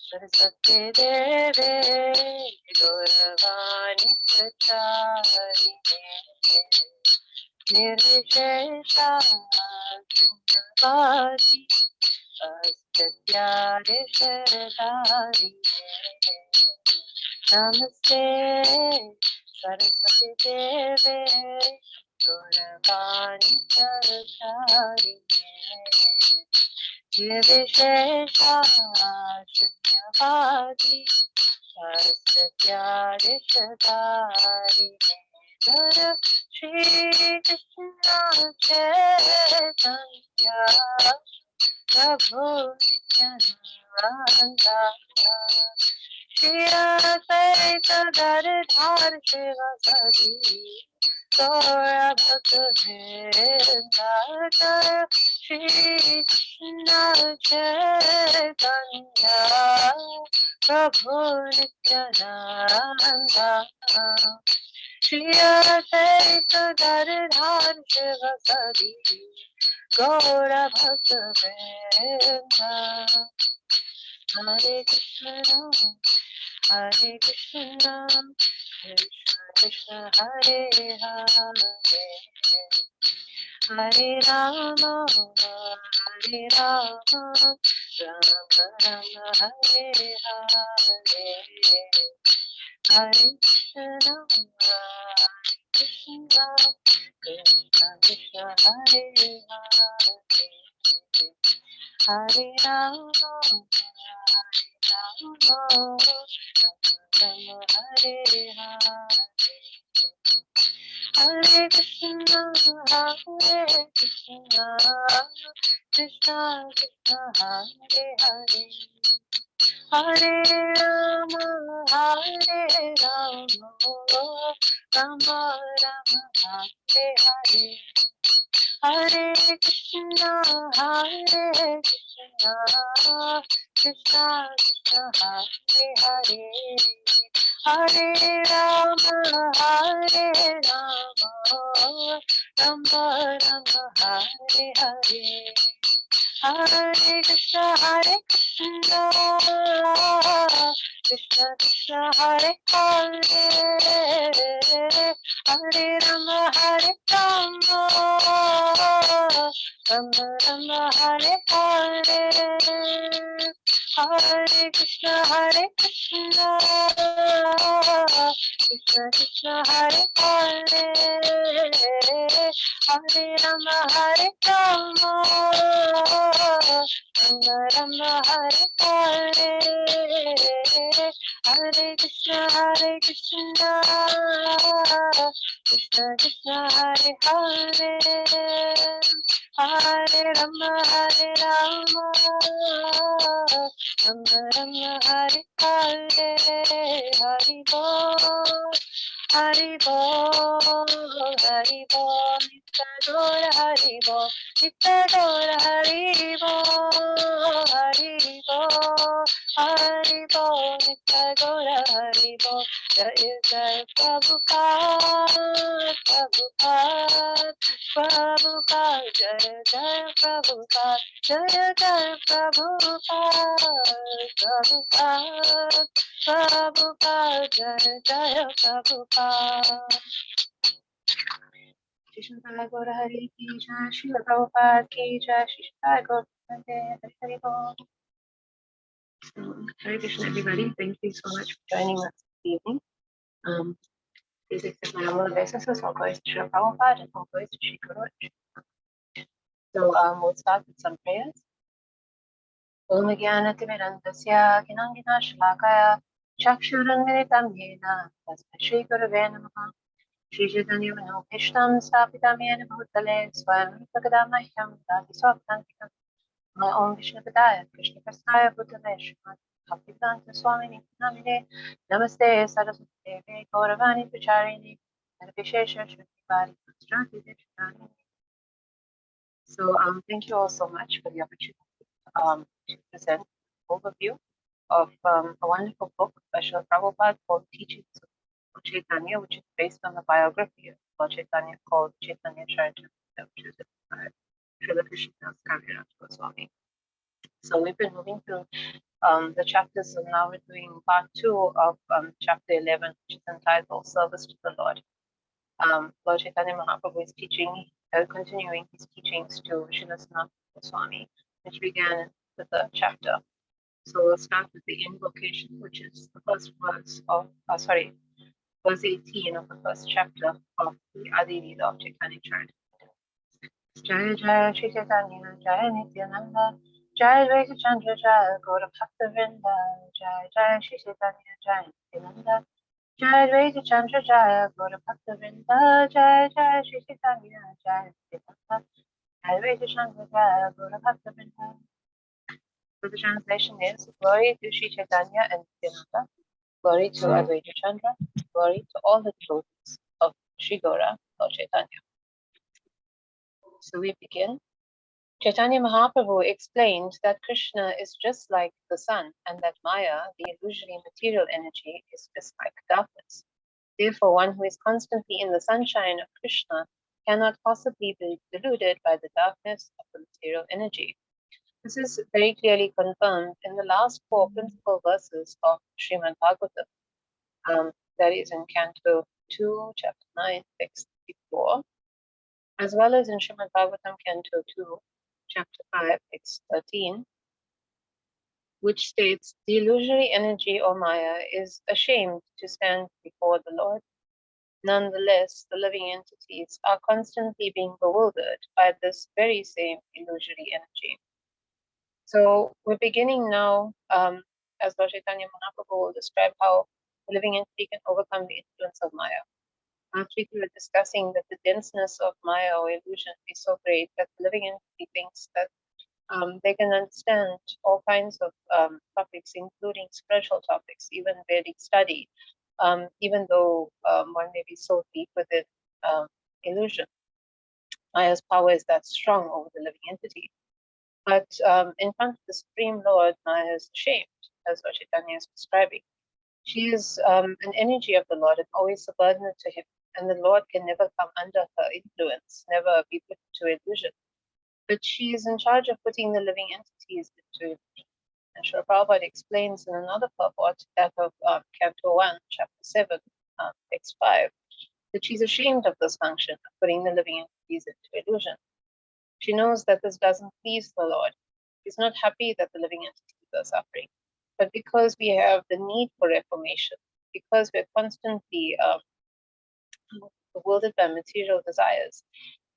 सरस्वती देवे गौरवाणी प्रचारिणे निर्विशेषा शून्यवादी अस्त्यादि शरदारिणे नमस्ते सरस्वती देवे गौरवाणी प्रचारिणे निर्विशेषा शून्यवादी अस्त्यादिशतारिणे नर श्री कृष्ण चैतन्य प्रभु नित्यानंद श्री अद्वैत गदाधर शिवासादि गौर भक्तवृंद श्री कृष्ण चैतन्य प्रभु नित्यानंद श्री अद्वैत गदाधर शिवासादि गौर भक्तवृंद हरे कृष्ण कृष्ण कृष्ण हरे हरे हरे राम राम राम हरे हरे हरे कृष्ण कृष्ण कृष्ण हरे हरे हरे राम हरे हरे हरे कृष्ण कृष्ण कृष्ण हरे हरे हरे राम राम राम हरे हरे हरे कृष्ण कृष्ण कृष्ण हरे हरे हरे राम राम राम हरे हरे हरे कृष्ण कृष्ण कृष्ण हरे हरे हरे राम राम राम हरे हरे हरे कृष्ण कृष्ण कृष्ण हरे हरे हरे राम राम हरे हरे हरे कृष्ण कृष्ण कृष्ण हरे हरे हरे राम राम हरे हरे हरि बोल हरि बोल नित्य गौर हरि बोल नित्य गौर हरि बोल नित्य गौर हरि बोल जय जय प्रभुपाद जय जय प्रभुपाद जय जय प्रभुपाद जय जय Prabhupada Krishna Gaura Hari Ki Jai, Srila Prabhupada Ki Jai, Krishna Gaura Hari Hari Bol. So, Hare Krishna everybody, thank you so much for joining us this evening. Please accept my humble obeisances, all glories to Srila Prabhupada and all glories to Sri Guru. So we'll start with some prayers. Om Jnanatimirandasya Ginangina Shalakaya Chakshurunmilitam Yena Tasmai Shri Gurave Namaha Shri Chaitanya Manobhishtam Sthapitam Yena Bhutale Swayam Rupadamahyam Dasi Swaptantikam Om Vishnu Padaya Krishna Prasthaya Bhutale Srimad Bhaktivedanta Swamini Namine Namaste Saraswati Devi Gauravani Pracharini Nirvishesha Shruti Vajrayani. So thank you all so much for the opportunity to present an overview of a wonderful book by Srila Prabhupada called Teachings of Lord Chaitanya, which is based on the biography of Lord Chaitanya called Chaitanya Charitamrita, which is by Srila Krishnadas Kaviraj Goswami. So we've been moving through The chapters are now we're doing part 2 of chapter 11, which is entitled Service to the Lord. Lord Chaitanya Mahaprabhu is teaching, continuing his teachings to Srila Sanatana Goswami, which began with the chapter. So we'll start with the invocation, which is the first verse of, verse 18 of the first chapter of the Adi Leela of Chaitanya Charitamrita. Jaya Jaya Shri Chaitanya, Jaya Nityananda, Jaya Advaita Chandra, Jaya Gaura Bhakta Vrinda, Jaya Jaya Shri Chaitanya, Jaya Nityananda, Jaya Advaita Chandra, Jaya Gaura Bhakta Vrinda, Jaya Jaya Shri Chaitanya, Jaya Nityananda, Jaya Advaita Chandra, Jaya Gaura Bhakta Vrinda. So the translation is, glory to Shri Chaitanya and Nityananda, glory to Advaita Chandra, glory to all the devotees of Shri Gaura, Lord Chaitanya. So we begin. Chaitanya Mahaprabhu explained that Krishna is just like the sun and that Maya, the illusory material energy, is just like darkness. Therefore, one who is constantly in the sunshine of Krishna cannot possibly be deluded by the darkness of the material energy. This is very clearly confirmed in the last 4 principal verses of Srimad Bhagavatam, that is in Canto 2, Chapter 9, Text 54, as well as in Srimad Bhagavatam, Canto 2, Chapter 5, Text 13, which states, the illusory energy or Maya is ashamed to stand before the Lord. Nonetheless, the living entities are constantly being bewildered by this very same illusory energy. So we're beginning now, as Lord Chaitanya Mahaprabhu will describe how the living entity can overcome the influence of Maya. Last week we were discussing that the denseness of Maya or illusion is so great that the living entity thinks that they can understand all kinds of topics, including spiritual topics, even Vedic study, even though one may be so deep within illusion. Maya's power is that strong over the living entity. But in front of the Supreme Lord, Maya is ashamed, as Lord Chaitanya is describing. She is an energy of the Lord and always subordinate to him, and the Lord can never come under her influence, never be put to illusion. But she is in charge of putting the living entities into illusion. And Srila Prabhupada explains in another purport, that of Canto 1, Chapter 7, Text 5, that she's ashamed of this function of putting the living entities into illusion. She knows that this doesn't please the Lord. She's not happy that the living entities are suffering. But because we have the need for reformation, because we're constantly bewildered by material desires,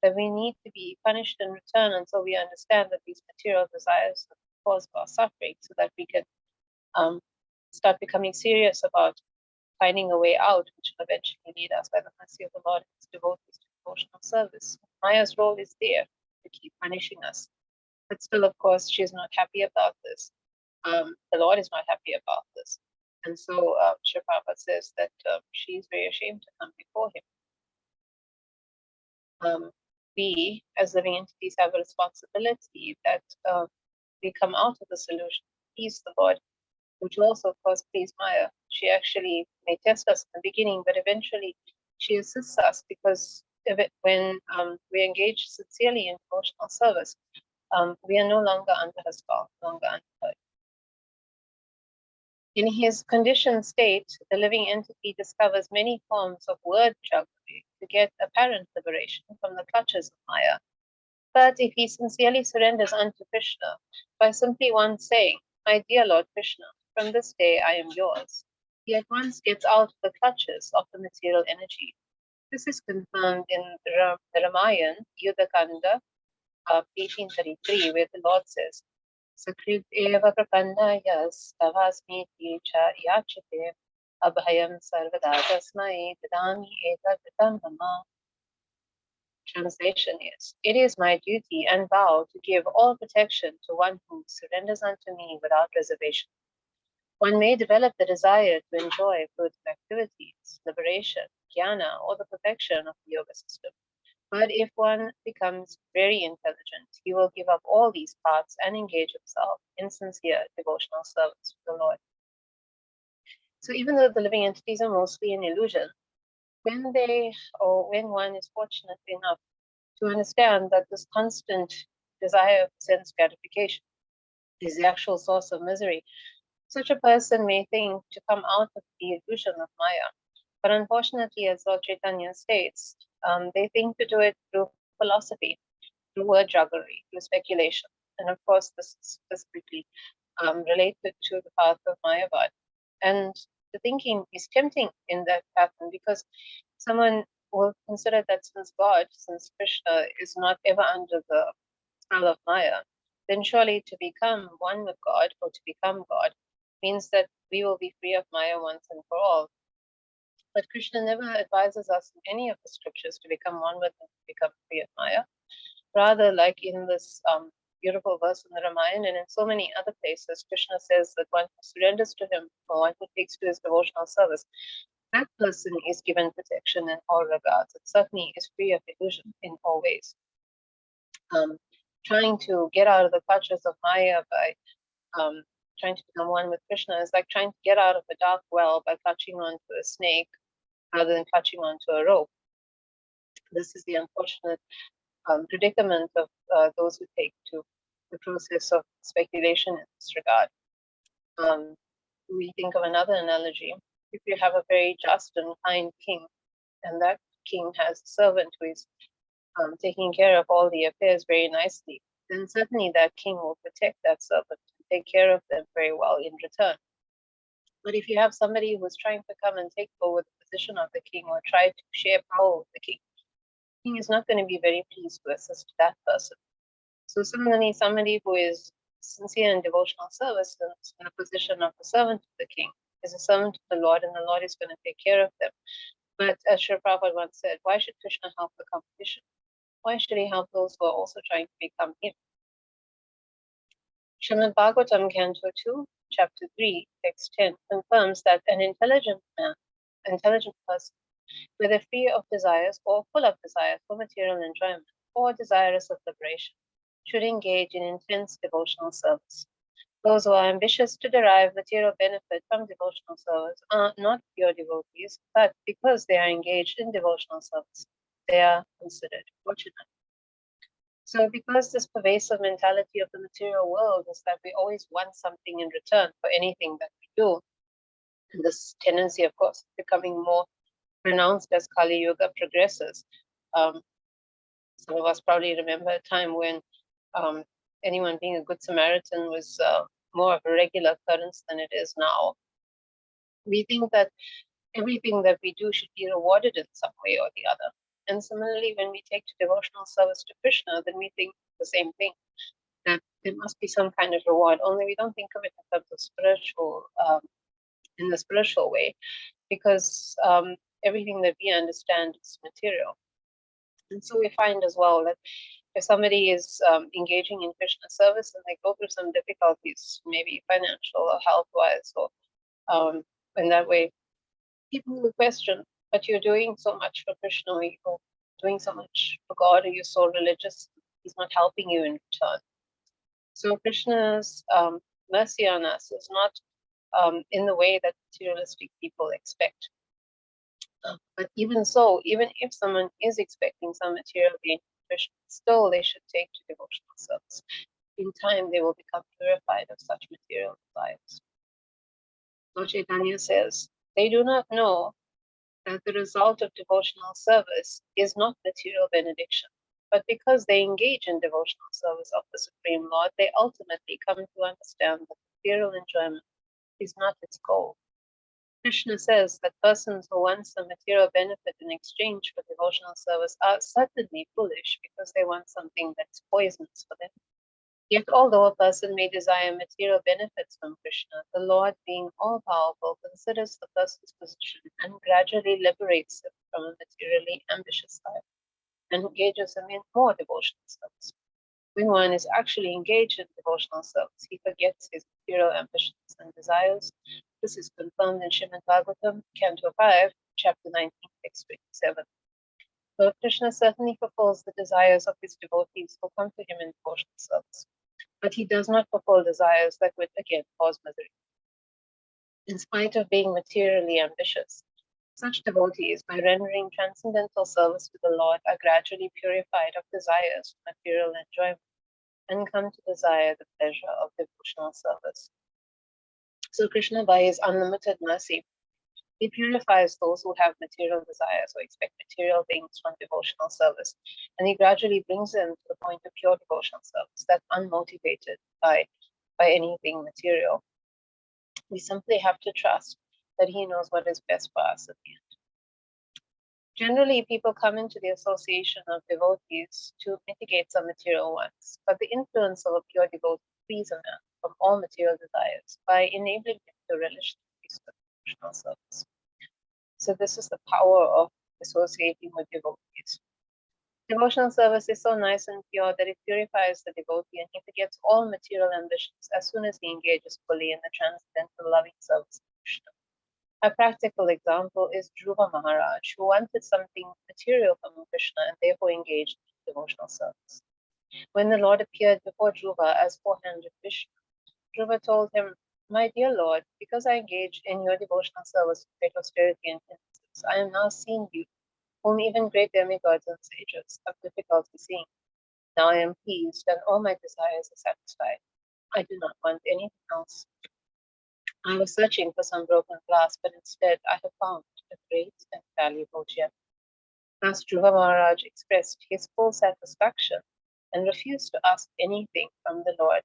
that we need to be punished in return until we understand that these material desires are the cause of our suffering, so that we can start becoming serious about finding a way out, which will eventually lead us by the mercy of the Lord and his devotees to devotional service. Maya's role is there to keep punishing us. But still, of course, she's not happy about this. The Lord is not happy about this. And so Srila Prabhupada says that she's very ashamed to come before him. We, as living entities, have a responsibility that we come out of the solution, please the Lord, which will also, of course, please Maya. She actually may test us in the beginning, but eventually she assists us, because when we engage sincerely in devotional service, we are no longer under her spell, no longer under her. In his conditioned state, the living entity discovers many forms of word jugglery to get apparent liberation from the clutches of Maya. But if he sincerely surrenders unto Krishna by simply once saying, my dear Lord Krishna, from this day I am yours, he at once gets out of the clutches of the material energy. This is confirmed in the Ramayana, Yuddhakanda, 1833, where the Lord says, Sakrit eva prapannaya stavasmiti cha yachite abhayam sarvada tasmai dadami etadritam mama. Translation is, it is my duty and vow to give all protection to one who surrenders unto me without reservation. One may develop the desire to enjoy fruitful activities, liberation, jnana, or the perfection of the yoga system. But if one becomes very intelligent, he will give up all these paths and engage himself in sincere devotional service to the Lord. So even though the living entities are mostly an illusion, when one is fortunate enough to understand that this constant desire of sense gratification is the actual source of misery, Such a person may think to come out of the illusion of Maya, but unfortunately, as Lord Chaitanya states, they think to do it through philosophy, through wordjuggery, through speculation. And of course, this is specifically related to the path of Mayavad. And the thinking is tempting in that pattern because someone will consider that since God, since Krishna is not ever under the spell of Maya, then surely to become one with God or to become God means that we will be free of Maya once and for all. But Krishna never advises us in any of the scriptures to become one with Him, to become free of Maya. Rather, like in this beautiful verse in the Ramayana and in so many other places, Krishna says that one who surrenders to Him or one who takes to his devotional service, that person is given protection in all regards. It certainly is free of illusion in all ways. Trying to get out of the clutches of Maya by trying to become one with Krishna is like trying to get out of a dark well by clutching onto a snake rather than clutching onto a rope. This is the unfortunate predicament of those who take to the process of speculation in this regard. We think of another analogy. If you have a very just and kind king, and that king has a servant who is taking care of all the affairs very nicely, then certainly that king will protect that servant and take care of them very well in return. But if you have somebody who's trying to come and take over the position of the king or try to share power with the king is not going to be very pleased to assist that person. So similarly, somebody who is sincere in devotional service and is in the position of the servant of the king is a servant of the Lord, and the Lord is going to take care of them. But as Srila Prabhupada once said, why should Krishna help the competition? Why should he help those who are also trying to become him? Srimad Bhagavatam, Canto 2, Chapter 3, Text 10 confirms that an intelligent person, whether free of desires or full of desires for material enjoyment or desirous of liberation, should engage in intense devotional service. Those who are ambitious to derive material benefit from devotional service are not pure devotees, but because they are engaged in devotional service, they are considered fortunate. So because this pervasive mentality of the material world is that we always want something in return for anything that we do, and this tendency, of course, becoming more pronounced as Kali Yuga progresses. Some of us probably remember a time when anyone being a good Samaritan was more of a regular occurrence than it is now. We think that everything that we do should be rewarded in some way or the other. And similarly, when we take to devotional service to Krishna, then we think the same thing, that there must be some kind of reward, only we don't think of it in terms of spiritual, in the spiritual way, because everything that we understand is material. And so we find as well that if somebody is engaging in Krishna service and they go through some difficulties, maybe financial or health-wise, or in that way, people will question, but you're doing so much for Krishna, or you're doing so much for God, or you're so religious, He's not helping you in return. So Krishna's mercy on us is not in the way that materialistic people expect. But even so, even if someone is expecting some material gain from Krishna, still they should take to devotional service. In time, they will become purified of such material desires. Lord Chaitanya says, they do not know that the result of devotional service is not material benediction, but because they engage in devotional service of the Supreme Lord, they ultimately come to understand that material enjoyment is not its goal. Krishna says that persons who want some material benefit in exchange for devotional service are certainly foolish because they want something that's poisonous for them. Yet, although a person may desire material benefits from Krishna, the Lord, being all powerful, considers the person's position and gradually liberates him from a materially ambitious life and engages him in more devotional service. When one is actually engaged in devotional service, he forgets his material ambitions and desires. This is confirmed in Srimad Bhagavatam, Canto 5, Chapter 19, Text 27. Lord Krishna certainly fulfills the desires of his devotees who come to him in devotional service, but he does not fulfill desires that would again cause misery. In spite of being materially ambitious, such devotees, by rendering transcendental service to the Lord, are gradually purified of desires for material enjoyment and come to desire the pleasure of devotional service. So Krishna, by his unlimited mercy, he purifies those who have material desires or expect material things from devotional service. And he gradually brings them to the point of pure devotional service, that's unmotivated by anything material. We simply have to trust that he knows what is best for us at the end. Generally, people come into the association of devotees to mitigate some material ones, but the influence of a pure devotee frees a man from all material desires by enabling him to relish the peace of devotional service. So this is the power of associating with devotees. Devotional service is so nice and pure that it purifies the devotee and he forgets all material ambitions as soon as he engages fully in the transcendental loving service of Krishna. A practical example is Dhruva Maharaj, who wanted something material from Krishna and therefore engaged in devotional service. When the Lord appeared before Dhruva as four-handed Vishnu, Dhruva told him, "My dear Lord, because I engaged in your devotional service with great austerity and penitence, I am now seeing you, whom even great demigods and sages have difficulty seeing. Now I am pleased and all my desires are satisfied. I do not want anything else. I was searching for some broken glass, but instead I have found a great and valuable gem." Thus Dhruva Maharaj expressed his full satisfaction and refused to ask anything from the Lord.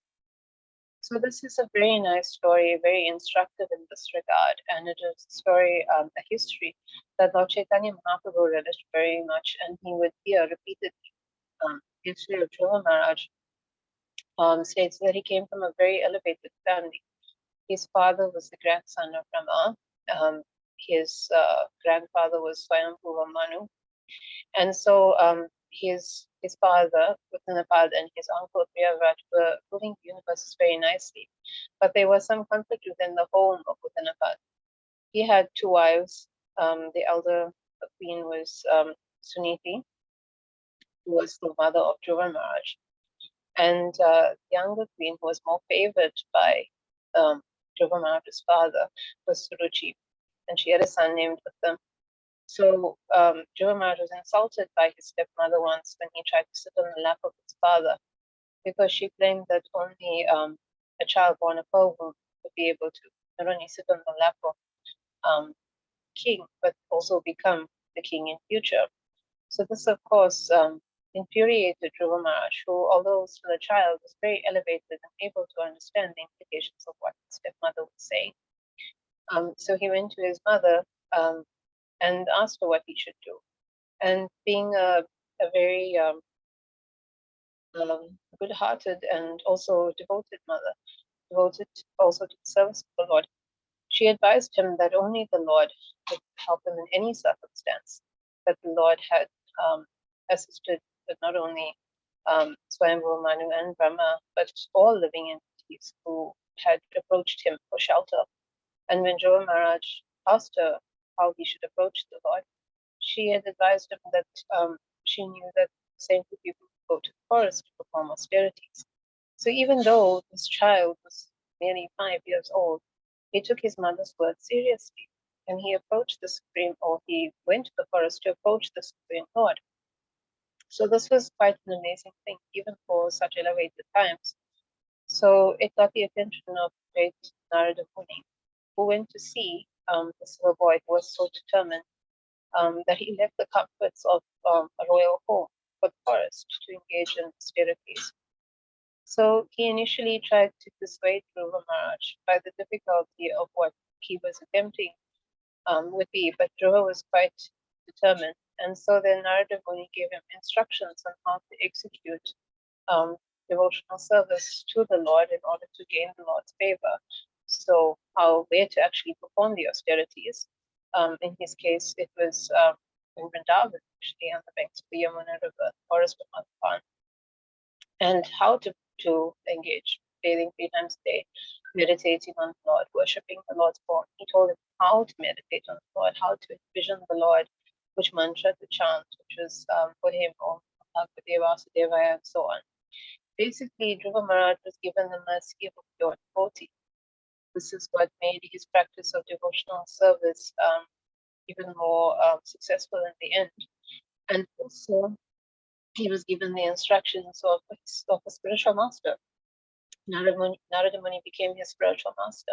So this is a very nice story, very instructive in this regard, and it is a story, a history that Lord Chaitanya Mahaprabhu relished very much, and he would hear repeatedly. History of Dhruva Maharaj states that he came from a very elevated family. His father was the grandson of Rama. His grandfather was Swayambhuva Manu, and so his father, Uttanapad, and his uncle Priyavraj were ruling the universe very nicely. But there was some conflict within the home of Uttanapad. He had two wives. The elder queen was Suniti, who was the mother of Dhruva Maharaj. And the younger queen, who was more favored by Dhruva Maharaj's father, was Suruchi. And she had a son named Uttam. So Dhruva Maharaj was insulted by his stepmother once when he tried to sit on the lap of his father, because she claimed that only a child born of her womb would be able to not only sit on the lap of king, but also become the king in future. So this, of course, infuriated Dhruva Maharaj, who, although still a child, was very elevated and able to understand the implications of what his stepmother was saying. So he went to his mother and asked her what he should do. And being a very good-hearted and also devoted mother, devoted also to the service of the Lord, she advised him that only the Lord could help him in any circumstance, that the Lord had assisted with not only Swayambhuva Manu and Brahma, but all living entities who had approached him for shelter. And when Dhruva Maharaj asked her how he should approach the Lord, she had advised him that she knew that saintly people would go to the forest to perform austerities. So even though this child was merely 5 years old, he took his mother's word seriously, and he approached the Supreme, or he went to the forest to approach the Supreme Lord. So this was quite an amazing thing, even for such elevated times. So it got the attention of great Narada Muni, who went to see this little boy who was so determined that he left the comforts of a royal home for the forest to engage in austerities. So he initially tried to dissuade Dhruva Maharaj by the difficulty of what he was attempting would be, but Dhruva was quite determined. And so then Narada Muni gave him instructions on how to execute devotional service to the Lord in order to gain the Lord's favor. So where to actually perform the austerities. In his case, it was in Vrindavan, actually, on the banks of the Yamuna River, forest of Madhavan. And how to engage, bathing 3 times a day, meditating on the Lord, worshipping the Lord's form. He told him how to meditate on the Lord, how to envision the Lord, which mantra to chant, which was for him, Om Bhagavate Vasudevaya, and so on. Basically, Dhruva Maharaj was given the mercy of a pure devotee. This is what made his practice of devotional service even more successful in the end. And also, he was given the instructions of a spiritual master. Narada Muni became his spiritual master.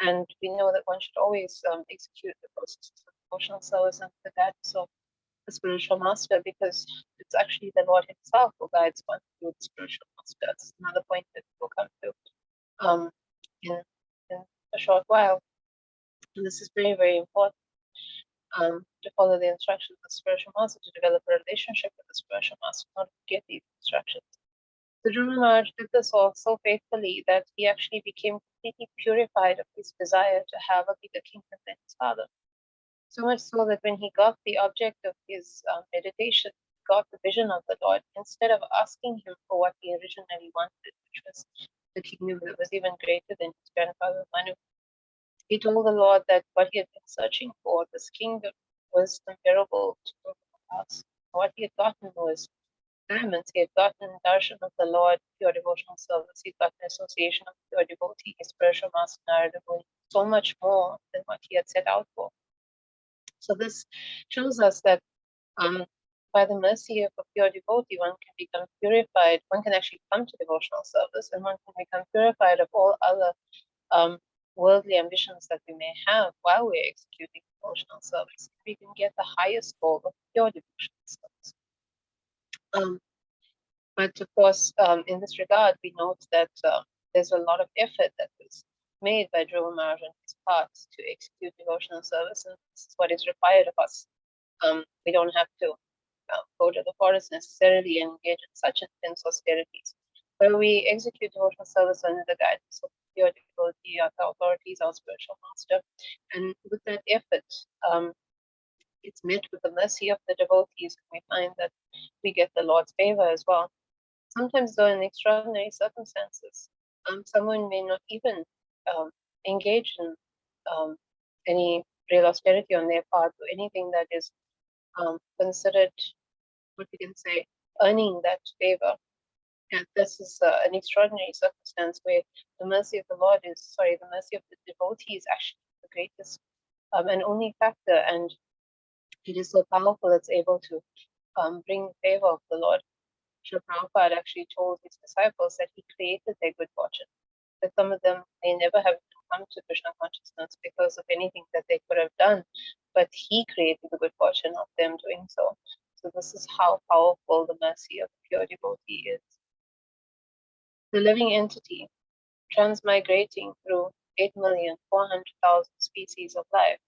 And we know that one should always execute the processes of devotional service under the guidance of the spiritual master, because it's actually the Lord Himself who guides one through the spiritual master. That's another point that we'll come to in a short while. And this is very, very important to follow the instructions of the spiritual master, to develop a relationship with the spiritual master, not to get these instructions. The Dhruva Maharaj did this all so faithfully that he actually became completely purified of his desire to have a bigger kingdom than his father. So much so that when he got the object of his meditation, got the vision of the Lord, instead of asking him for what he originally wanted, which was the kingdom that was even greater than his grandfather Manu, he told the Lord that what he had been searching for, this kingdom, was comparable to the past. What he had gotten was diamonds. He had gotten darshan of the Lord, pure devotional service. He got an association of pure devotee, spiritual master Narada, so much more than what he had set out for. So this shows us that by the mercy of a pure devotee, one can become purified. One can actually come to devotional service, and one can become purified of all other worldly ambitions that we may have while we're executing devotional service. We can get the highest goal of pure devotional service. But of course, in this regard, we note that there's a lot of effort that was made by Dhruva Maharaj on his part to execute devotional service, and this is what is required of us. We don't have to go to the forest necessarily and engage in such intense austerities. But we execute devotional service under the guidance of pure devotee, our authorities, our spiritual master, and with that effort, it's met with the mercy of the devotees, and we find that we get the Lord's favor as well. Sometimes, though, in extraordinary circumstances, someone may not even engage in any real austerity on their part, or anything that is considered, what we can say, earning that favor. And this is an extraordinary circumstance where the mercy of the Lord is, the mercy of the devotee is actually the greatest and only factor, and it is so powerful it's able to bring the favor of the Lord. Srila Prabhupada actually told his disciples that he created their good fortune, that some of them may never have come to Krishna consciousness because of anything that they could have done, but he created the good fortune of them doing so. So this is how powerful the mercy of the pure devotee is. The living entity, transmigrating through 8,400,000 species of life,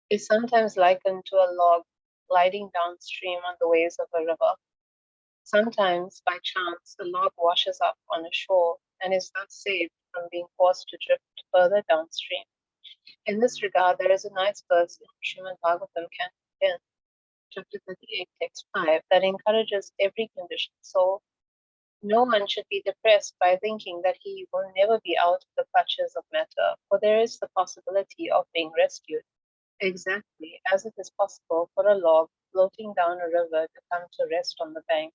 is sometimes likened to a log gliding downstream on the waves of a river. Sometimes, by chance, the log washes up on a shore and is thus saved from being forced to drift further downstream. In this regard, there is a nice verse in Srimad Bhagavatam, Canto 10, Chapter 38, Text 5, that encourages every conditioned soul. No one should be depressed by thinking that he will never be out of the clutches of matter, for there is the possibility of being rescued, exactly as it is possible for a log floating down a river to come to rest on the bank.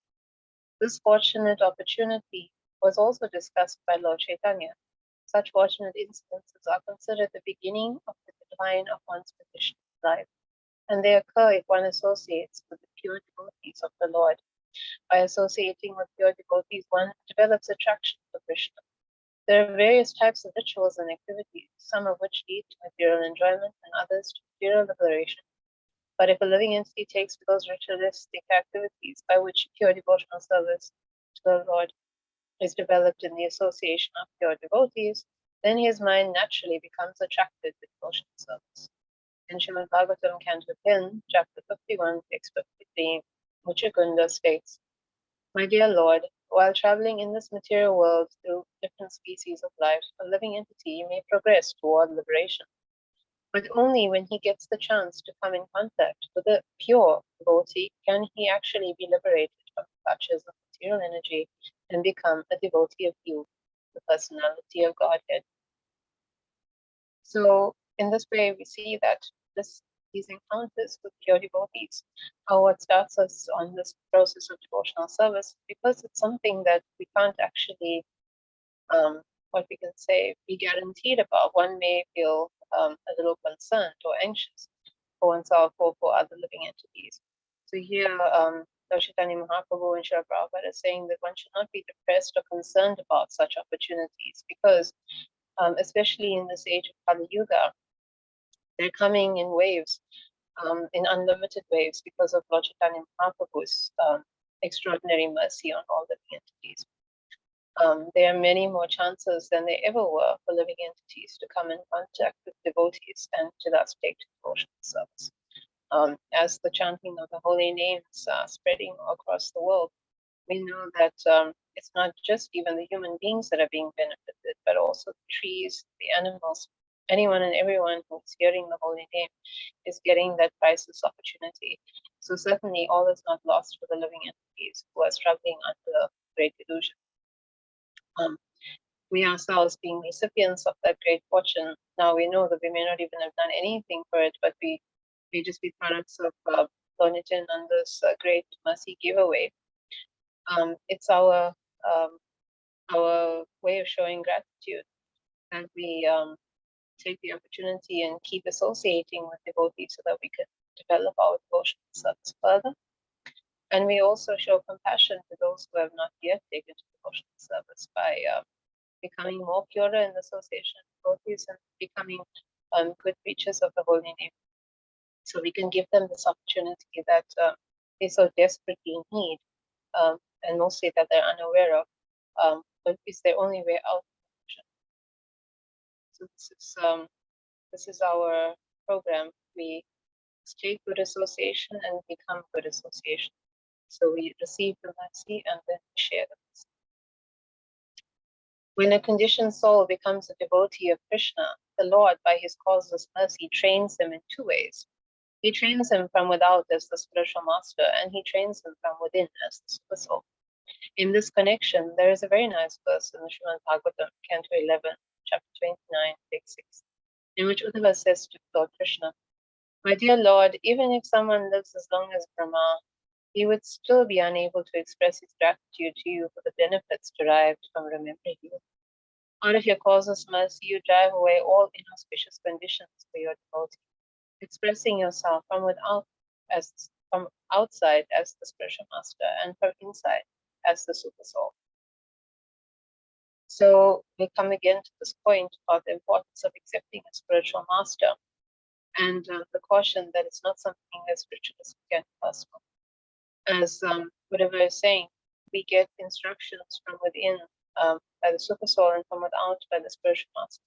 This fortunate opportunity was also discussed by Lord Chaitanya. Such fortunate instances are considered the beginning of the decline of one's condition in life, and they occur if one associates with the pure devotees of the Lord. By associating with pure devotees, one develops attraction to Krishna. There are various types of rituals and activities, some of which lead to material enjoyment and others to material liberation. But if a living entity takes to those ritualistic activities by which pure devotional service to the Lord is developed in the association of pure devotees, then his mind naturally becomes attracted to devotional service. In Srimad Bhagavatam, Canto 10, Chapter 51, Text 53, Muchukunda states, "My dear Lord, while traveling in this material world through different species of life, a living entity may progress toward liberation. But only when he gets the chance to come in contact with a pure devotee can he actually be liberated from the clutches of material energy and become a devotee of you, the personality of Godhead." So in this way, we see that these encounters with pure devotees are what starts us on this process of devotional service, because it's something that we can't actually, what we can say, be guaranteed about. One may feel a little concerned or anxious for oneself or for other living entities. So here, Lord Chaitanya Mahaprabhu and Srila Prabhupada is saying that one should not be depressed or concerned about such opportunities because, especially in this age of Kali Yuga, they're coming in waves, in unlimited waves because of Lord Chaitanya Mahaprabhu's extraordinary mercy on all living entities. There are many more chances than there ever were for living entities to come in contact with devotees and to thus take to devotional service. As the chanting of the holy names spreading across the world, we know that it's not just even the human beings that are being benefited, but also the trees, the animals, anyone and everyone who's hearing the holy name is getting that priceless opportunity. So certainly all is not lost for the living entities who are struggling under great delusion. We ourselves being recipients of that great fortune, now we know that we may not even have done anything for it, but we may just be products of Lord Nityananda's great mercy giveaway. It's our way of showing gratitude that we take the opportunity and keep associating with devotees so that we can develop our devotional service further. And we also show compassion to those who have not yet taken to devotional service by becoming more purer in association with devotees and becoming good preachers of the holy name. So we can give them this opportunity that they so desperately need, and mostly that they're unaware of, but it's their only way out. So this is our program. We stay good association and become good association. So we receive the mercy and then share the mercy. When a conditioned soul becomes a devotee of Krishna, the Lord, by his causeless mercy, trains him in two ways. He trains him from without as the spiritual master, and he trains him from within as the super soul. In this connection, there is a very nice verse in the Srimad Bhagavatam, Canto 11, chapter 29, text 6, in which Uddhava says to Lord Krishna, "My dear Lord, even if someone lives as long as Brahma, he would still be unable to express his gratitude to you for the benefits derived from remembering you. Out of your causeless mercy, you drive away all inauspicious conditions for your devotee, expressing yourself from without as from outside as the spiritual master and from inside as the super soul." So we come again to this point about the importance of accepting a spiritual master and the caution that it's not something as ritualistic and personal. As whatever is saying, we get instructions from within by the super soul and from without by the spiritual master.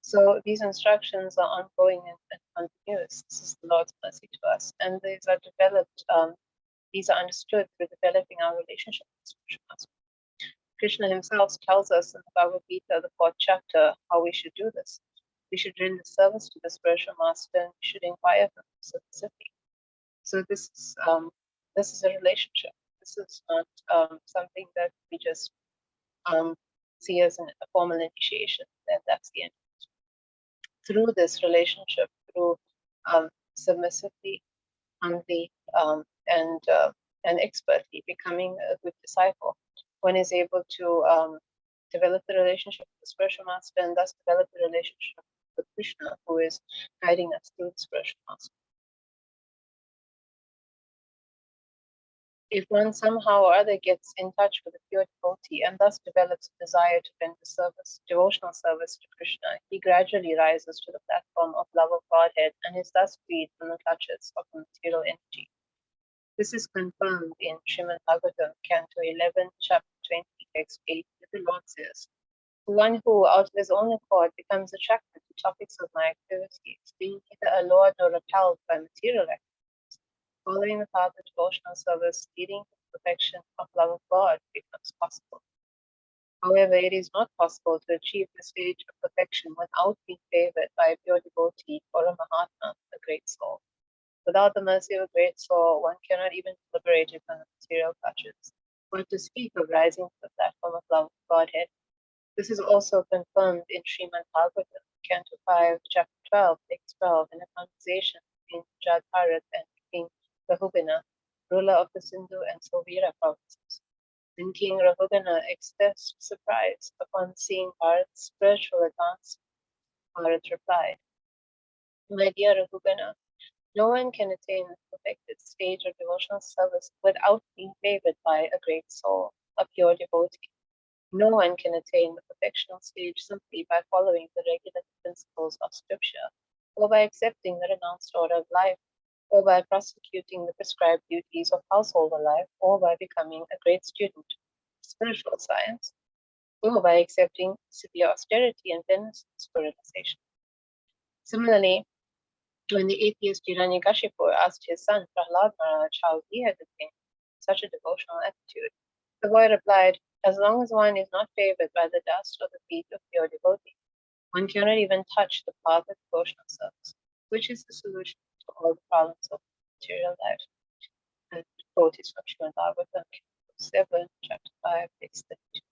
So these instructions are ongoing and continuous. This is the Lord's mercy to us, and these are developed. These are understood through developing our relationship with the spiritual master. Krishna himself tells us in the Bhagavad Gita, the 4th chapter, how we should do this. We should render service to the spiritual master, and we should inquire from him specifically. So this is a relationship. This is not something that we just see as a formal initiation, and that's the end. Through this relationship, through submissively, humbly, and expertly becoming a good disciple, one is able to develop the relationship with the spiritual master and thus develop the relationship with Krishna, who is guiding us through the spiritual master. If one somehow or other gets in touch with a pure devotee and thus develops a desire to render service, devotional service to Krishna, he gradually rises to the platform of love of Godhead and is thus freed from the clutches of material energy. This is confirmed in Srimad Bhagavatam, Canto 11, chapter 20, text 8, where the Lord says, "One who, out of his own accord, becomes attracted to topics of my activities, being neither allured nor repelled by material activities, following the path of devotional service, leading to the perfection of love of God, becomes possible. However, it is not possible to achieve the stage of perfection without being favored by a pure devotee or a Mahatma, a great soul. Without the mercy of a great soul, one cannot even be liberated from the material clutches. What to speak of rising to the platform of love of Godhead?" This is also confirmed in Srimad Bhagavatam, Canto 5, chapter 12, text 12, in a conversation between Jadharat and King Rahugana, ruler of the Sindhu and Sovira provinces. When King Rahugana expressed surprise upon seeing Bharat's spiritual advance, Bharat replied, "My dear Rahugana, No one can attain the perfected stage of devotional service without being favored by a great soul, a pure devotee. No one can attain the perfectional stage simply by following the regular principles of scripture, or by accepting the renounced order of life, or by prosecuting the prescribed duties of household life, or by becoming a great student of spiritual science, or by accepting severe austerity and penitence for realization. Similarly, when the atheist Hiranyakashipu asked his son Prahlad Maharaj how he had attained such a devotional attitude, the boy replied, "As long as one is not favored by the dust or the feet of pure devotees, one cannot even touch the path of devotional service, which is the solution to all the problems of material life." And the quote is from Srimad Bhagavatam, 7, chapter 5, text 32.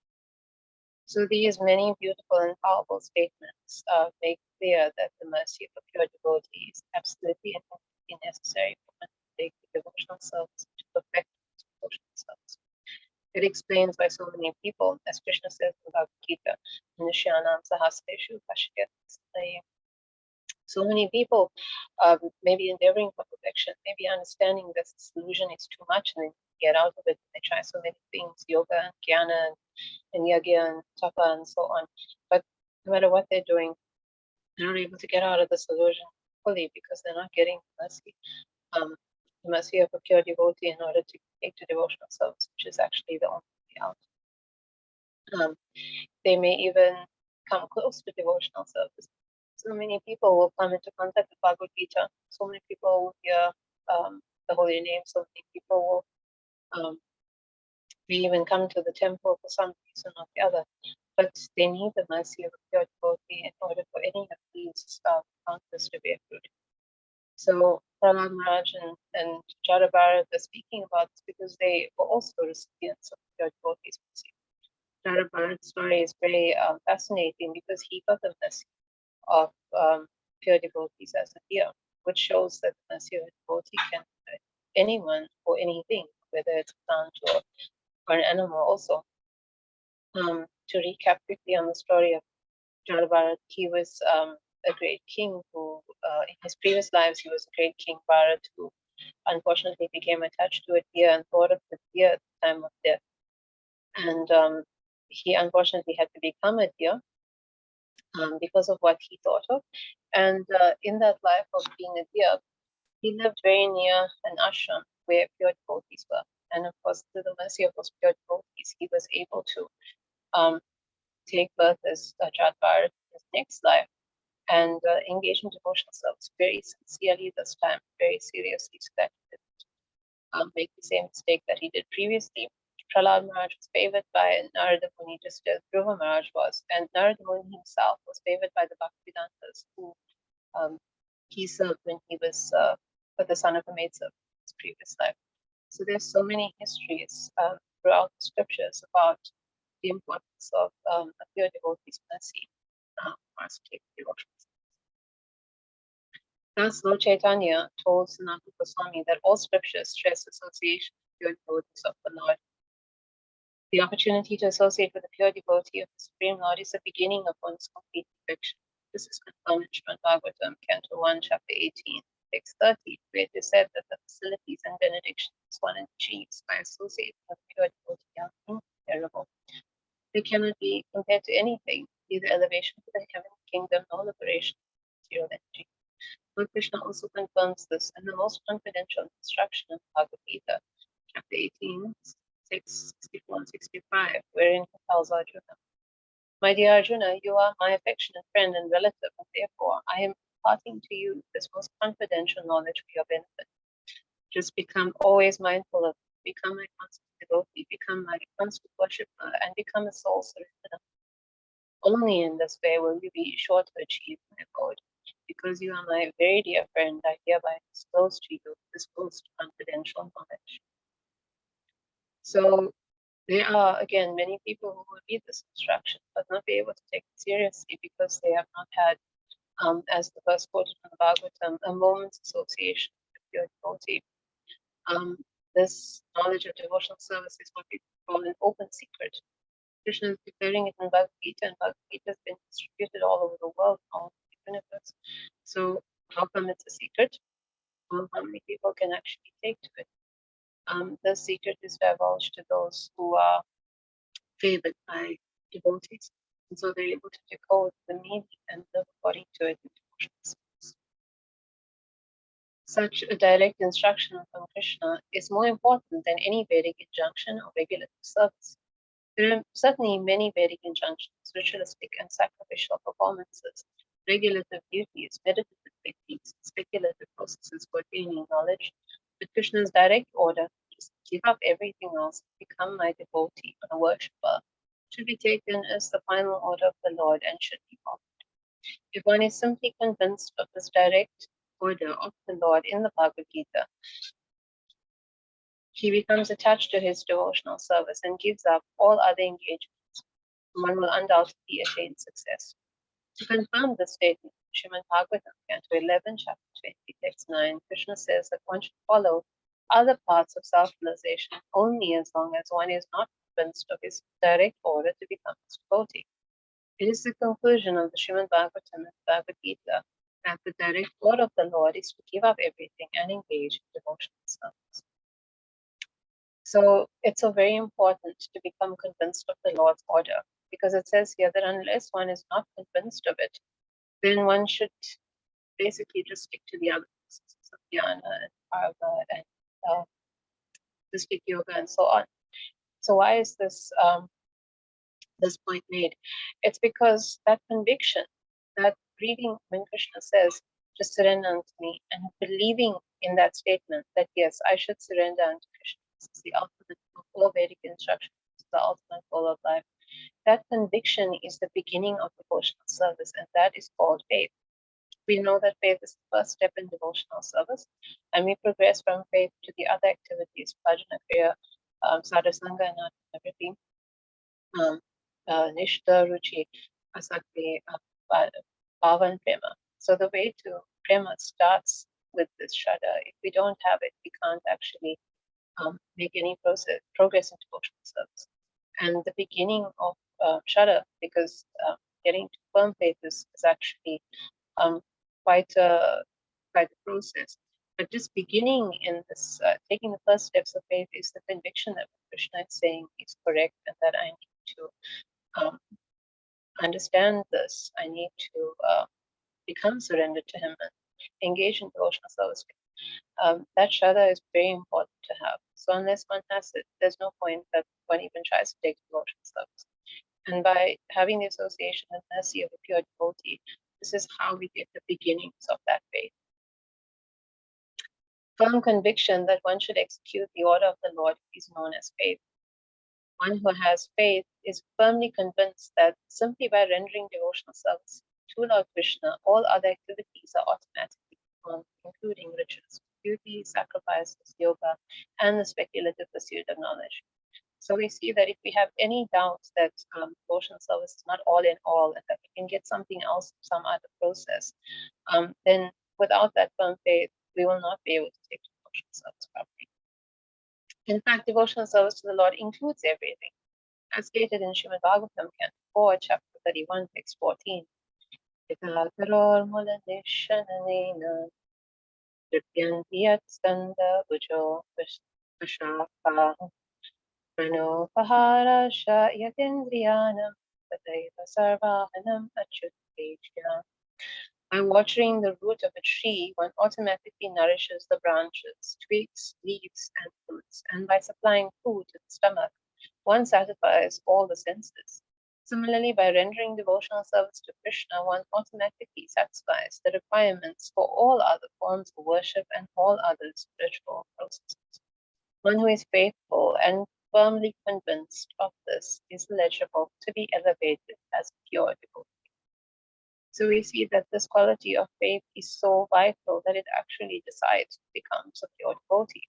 So these many beautiful and powerful statements make clear that the mercy of a pure devotee is absolutely and completely necessary for one to take the devotional service to perfect devotional service. It explains why so many people, as Krishna says in Bhagavad Gita, Nishyanam Sahasreshu Kashyatsai, so many people may be endeavoring for perfection, maybe understanding this illusion is too much and they get out of it. They try so many things, yoga and jnana and yagya and tapa and so on. But no matter what they're doing, they're not able to get out of this illusion fully because they're not getting the mercy of a pure devotee in order to take to devotional service, which is actually the only way out. They may even come close to devotional service. So many people will come into contact with Bhagavad Gita. So many people will hear the holy name. So many people will even come to the temple for some reason or the other. But they need the mercy of a pure devotee in order for any of these encounters to bear fruit. So Prahlad Maharaj and Jada Bharat are speaking about this because they were also recipients of pure devotees' mercy. Jada Bharat's story is very fascinating because he got the mercy of pure devotees as a deer, which shows that the mercy of a devotee can anyone or anything, whether it's a plant or an animal also. To recap quickly on the story of Jada Bharat, he was a great king who, in his previous lives, he was a great king Bharat who unfortunately became attached to a deer and thought of the deer at the time of death. And he unfortunately had to become a deer because of what he thought of. And in that life of being a deer, he lived very near an ashram where pure devotees were. And of course, through the mercy of those pure devotees, he was able to take birth as Jad Bharat in his next life and engage in devotional service very sincerely this time, very seriously, so that he didn't make the same mistake that he did previously. Prahlad Maharaj was favored by Narada Muni just as Dhruva Maharaj was, and Narada Muni himself was favored by the Bhaktivedantas who he served when he was the son of a maidservant in his previous life. So there's so many histories throughout the scriptures about the importance of a pure devotee's mercy for us to take devotion. Thus, Lord Chaitanya told Sanatana Goswami that all scriptures stress association with pure devotees of the Lord. The opportunity to associate with a pure devotee of the Supreme Lord is the beginning of one's complete perfection. This is confirmed in Srimad Bhagavatam, Canto 1, Chapter 18, text 30, where it is said that the facilities and benedictions one achieves by associating with a pure devotee are incomparable. They cannot be compared to anything, neither elevation to the heavenly kingdom nor liberation from material energy. Lord Krishna also confirms this in the most confidential instruction of Bhagavad Gita, chapter 18, 64 and 65, wherein he tells Arjuna, "My dear Arjuna, you are my affectionate friend and relative, and therefore I am imparting to you this most confidential knowledge for your benefit. Just become always mindful of it, become my constant devotee, become my constant worshipper, and become a soul surrender. Only in this way will you be sure to achieve my abode. Because you are my very dear friend, I hereby disclose to you this most confidential knowledge." So there are, again, many people who will read this instruction but not be able to take it seriously because they have not had, as the verse quoted from the Bhagavatam, a moment's association with your devotee. This knowledge of devotional service is what we call an open secret. Krishna is declaring it in Bhagavad Gita, and Bhagavad Gita has been distributed all over the world, all over the universe. So how come it's a secret? how many people can actually take to it. The secret is divulged to those who are favored by devotees, and so they're able to decode the meaning and live according to it in devotional service. Such a direct instruction from Krishna is more important than any Vedic injunction or regulative service. There are certainly many Vedic injunctions, ritualistic and sacrificial performances, regulative duties, meditative techniques, speculative processes for gaining knowledge, but Krishna's direct order is to give up everything else, become my devotee or a worshipper, should be taken as the final order of the Lord and should be followed. If one is simply convinced of this direct order of the Lord in the Bhagavad Gita, he becomes attached to his devotional service and gives up all other engagements. One will undoubtedly attain success. To confirm this statement, Srimad Bhagavatam, Canto 11, Chapter 20, Text 9, Krishna says that one should follow other paths of self-realization only as long as one is not convinced of his direct order to become his devotee. It is the conclusion of the Srimad Bhagavatam and Bhagavad Gita that the direct order of the Lord is to give up everything and engage in devotional service. So it's so very important to become convinced of the Lord's order, because it says here that unless one is not convinced of it, then one should basically just stick to the other processes of dhyana and karma and mystic yoga and so on. So why is this point made? It's because that conviction, that reading when Krishna says, just surrender unto me, and believing in that statement that yes, I should surrender unto Krishna. This is the ultimate of all Vedic instruction. It's the ultimate goal of life. That conviction is the beginning of devotional service, and that is called faith. We know that faith is the first step in devotional service, and we progress from faith to the other activities, bhajana, kriya, sadhusanga, and everything. Nishta, Ruchi, Asakti, Bhavan, Prema. So the way to Prema starts with this Shraddha. If we don't have it, we can't actually make any progress in devotional service. And the beginning of Shraddha, because getting to firm faith is actually quite a process. But just beginning in this, taking the first steps of faith is the conviction that what Krishna is saying is correct and that I need to understand this. I need to become surrendered to Him and engage in devotional service. That Shraddha is very important to have. So unless one has it, there's no point that one even tries to take devotional service. And by having the association and mercy of a pure devotee, this is how we get the beginnings of that faith. Firm conviction that one should execute the order of the Lord is known as faith. One who has faith is firmly convinced that simply by rendering devotional service to Lord Krishna, all other activities are automatically performed, including rituals, duties, sacrifices, yoga, and the speculative pursuit of knowledge. So we see that if we have any doubts that devotional service is not all in all and that we can get something else, some other process, then without that firm faith, we will not be able to take devotional service properly. In fact, devotional service to the Lord includes everything. As stated in Srimad Bhagavatam, Canto 4, Chapter 31, Text 14. Pranopaharasha yatindriyanam tataiva sarvahanam achyuteshya. By watering the root of a tree, one automatically nourishes the branches, twigs, leaves, and fruits, and by supplying food to the stomach, one satisfies all the senses. Similarly, by rendering devotional service to Krishna, one automatically satisfies the requirements for all other forms of worship and all other spiritual processes. One who is faithful and firmly convinced of this is eligible to be elevated as pure devotee. So we see that this quality of faith is so vital that it actually decides to become a pure devotee.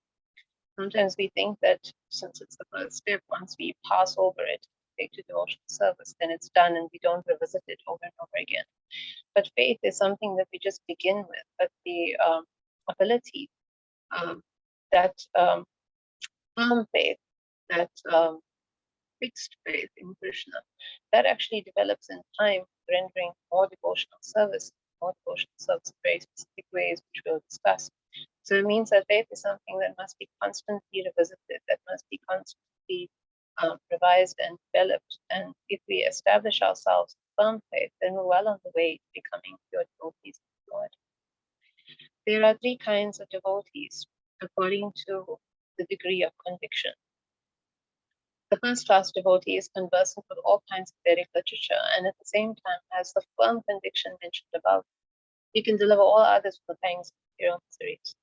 Sometimes we think that since it's the first step, once we pass over it, take to devotional service, then it's done and we don't revisit it over and over again. But faith is something that we just begin with, but the ability, that firm faith, that fixed faith in Krishna, that actually develops in time, rendering more devotional service in very specific ways, which we'll discuss. So it means that faith is something that must be constantly revisited, that must be constantly revised and developed. And if we establish ourselves in firm faith, then we're well on the way to becoming pure devotees of God. There are three kinds of devotees according to the degree of conviction. The first class devotee is conversant with all kinds of Vedic literature and at the same time has the firm conviction mentioned above. He can deliver all others from the pangs of material miseries.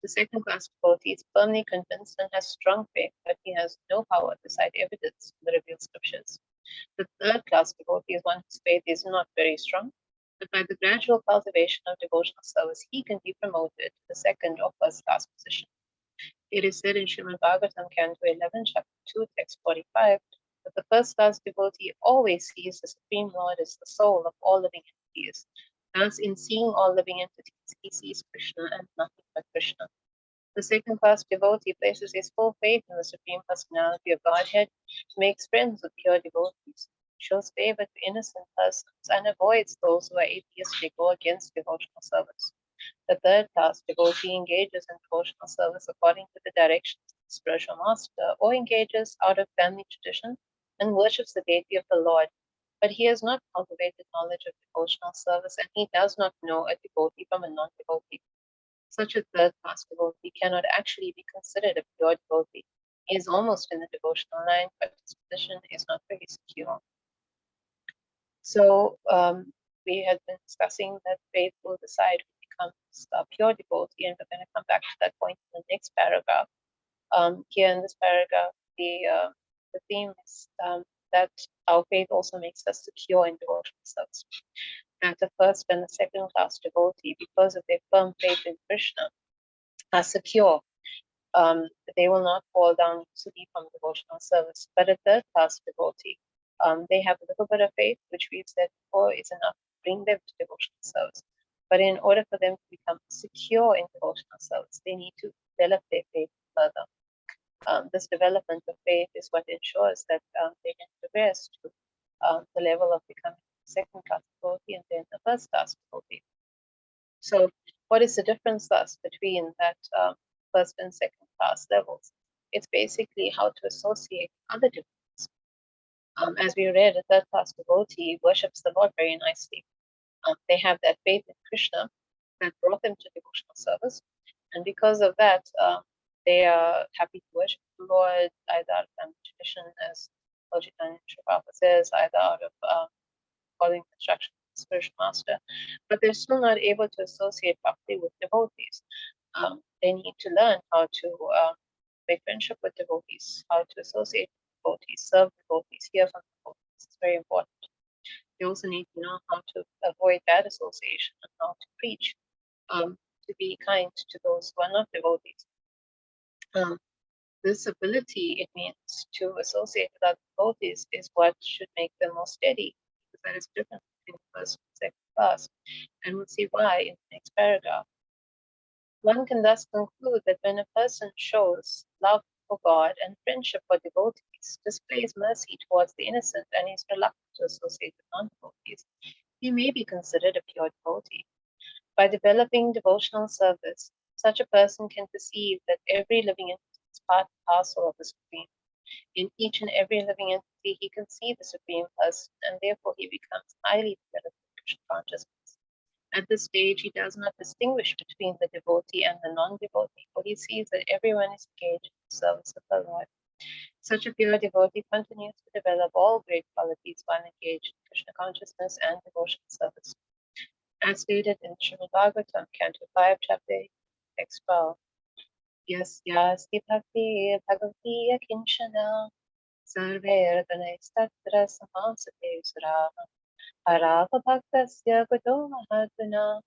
The second class devotee is firmly convinced and has strong faith, but he has no power to cite evidence from the revealed scriptures. The third class devotee is one whose faith is not very strong, but by the gradual cultivation of devotional service, he can be promoted to the second or first class position. It is said in Srimad Bhagavatam, Canto 11, Chapter 2, Text 45, that the first class devotee always sees the Supreme Lord as the soul of all living entities. Thus, in seeing all living entities, he sees Krishna and nothing but Krishna. The second class devotee places his full faith in the Supreme Personality of Godhead, makes friends with pure devotees, shows favor to innocent persons, and avoids those who are atheistic or against devotional service. The third class devotee engages in devotional service according to the directions of the spiritual master, or engages out of family tradition and worships the deity of the Lord. But he has not cultivated knowledge of devotional service, and he does not know a devotee from a non-devotee. Such a third class devotee cannot actually be considered a pure devotee. He is almost in the devotional line, but his position is not very secure. So we had been discussing that faith will decide who becomes a pure devotee, and we're going to come back to that point in the next paragraph. Here in this paragraph, the theme is that our faith also makes us secure in devotional service. That the first and the second class devotee, because of their firm faith in Krishna, are secure. They will not fall down easily from devotional service. But a third class devotee, they have a little bit of faith, which we've said before is enough to bring them to devotional service. But in order for them to become secure in devotional service, they need to develop their faith further. This development of faith is what ensures that they can progress to the level of becoming a second class devotee and then a first class devotee. So, what is the difference thus between that first and second class levels? It's basically how to associate other devotees. As we read, a third class devotee worships the Lord very nicely. They have that faith in Krishna that brought them to devotional service, and because of that, they are happy to worship the Lord either out of family tradition, as Lord Chaitanya Prabhupada says, either out of following instructions of the spiritual master, but they're still not able to associate properly with devotees. They need to learn how to make friendship with devotees, how to associate with devotees, serve devotees, hear from devotees. It's very important. They also need to know how to avoid bad association and how to preach, to be kind to those who are not devotees. This ability, it means, to associate with other devotees is what should make them more steady, because that is different between the first and second class. And we'll see why in the next paragraph. One can thus conclude that when a person shows love for God and friendship for devotees, displays mercy towards the innocent, and is reluctant to associate with non-devotees, he may be considered a pure devotee. By developing devotional service, such a person can perceive that every living entity is part and parcel of the Supreme. In each and every living entity, he can see the Supreme Person, and therefore he becomes highly developed in Krishna consciousness. At this stage, he does not distinguish between the devotee and the non-devotee, for he sees that everyone is engaged in the service of the Lord. Such a pure devotee continues to develop all great qualities while engaged in Krishna consciousness and devotional service. As stated in Srimad Bhagavatam, Canto 5, Chapter 8, Text 12. Yasyasti bhakti bhagavati akinchana sarve ardhanaistattra samasate suraha harava bhaktasya gato mahadana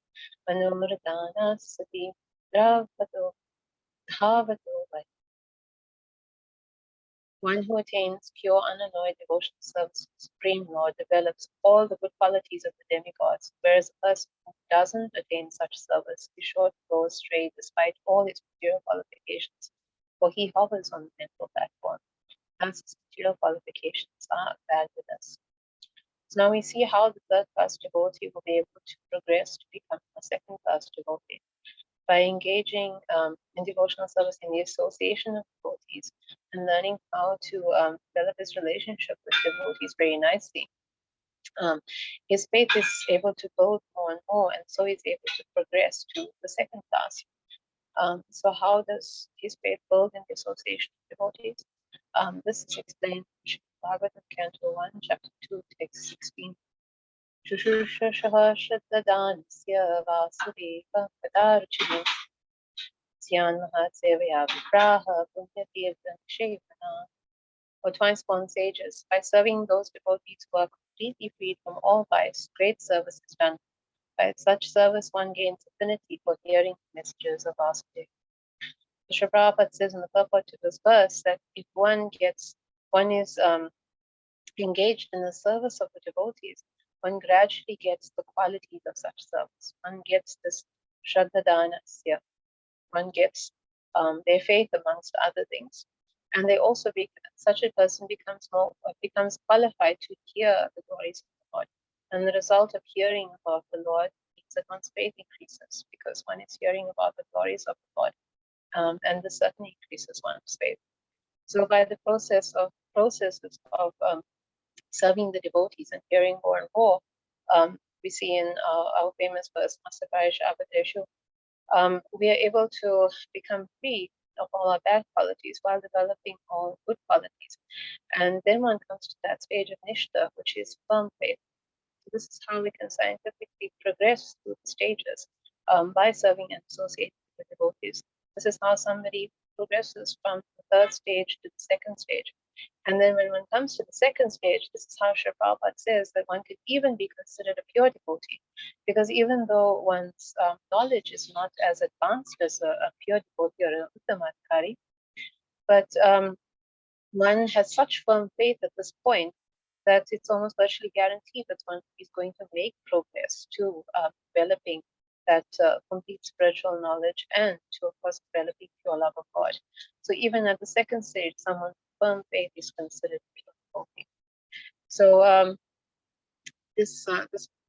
manumradana sati dravato dhavato vai. One who attains pure, unannoyed devotional service to the Supreme Lord develops all the good qualities of the demigods, whereas a person who doesn't attain such service is sure to go astray despite all his material qualifications, for he hovers on the mental platform. Thus, his material qualifications are valueless. So now we see how the third class devotee will be able to progress to become a second class devotee. by engaging in devotional service in the association of devotees and learning how to develop his relationship with devotees very nicely, his faith is able to build more and more, and so he's able to progress to the second class. So how does his faith build in the association of devotees? This is explained in Bhagavatam, Canto 1, Chapter 2, Text 16. Shushushaha Shraddhadanasya Vasudeva Padarchini Syan Mahatsevaya Vipraha Punyatirthan Shevana. O twice-born sages, by serving those devotees who are completely freed from all vice, great service is done. By such service, one gains affinity for hearing the messages of Vasudeva. Srila Prabhupada says in the purport to this verse that if one is engaged in the service of the devotees, one gradually gets the qualities of such service. One gets this Shraddhadanasya. One gets their faith amongst other things. And they also such a person becomes qualified to hear the glories of the Lord. And the result of hearing about the Lord means that one's faith increases because one is hearing about the glories of the Lord. And this certainly increases one's faith. So by the processes of serving the devotees and hearing more and more, we see in our famous verse, Masaparish Abhadeshu, we are able to become free of all our bad qualities while developing all good qualities. And then one comes to that stage of Nishtha, which is firm faith. So this is how we can scientifically progress through the stages by serving and associating with devotees. This is how somebody progresses from the third stage to the second stage. And then when one comes to the second stage, this is how Srila Prabhupada says that one could even be considered a pure devotee. Because even though one's knowledge is not as advanced as a pure devotee or an uttamadhikari, but one has such firm faith at this point that it's almost virtually guaranteed that one is going to make progress to developing that complete spiritual knowledge and to, of course, developing pure love of God. So even at the second stage, someone's firm faith is considered pure devotee. So this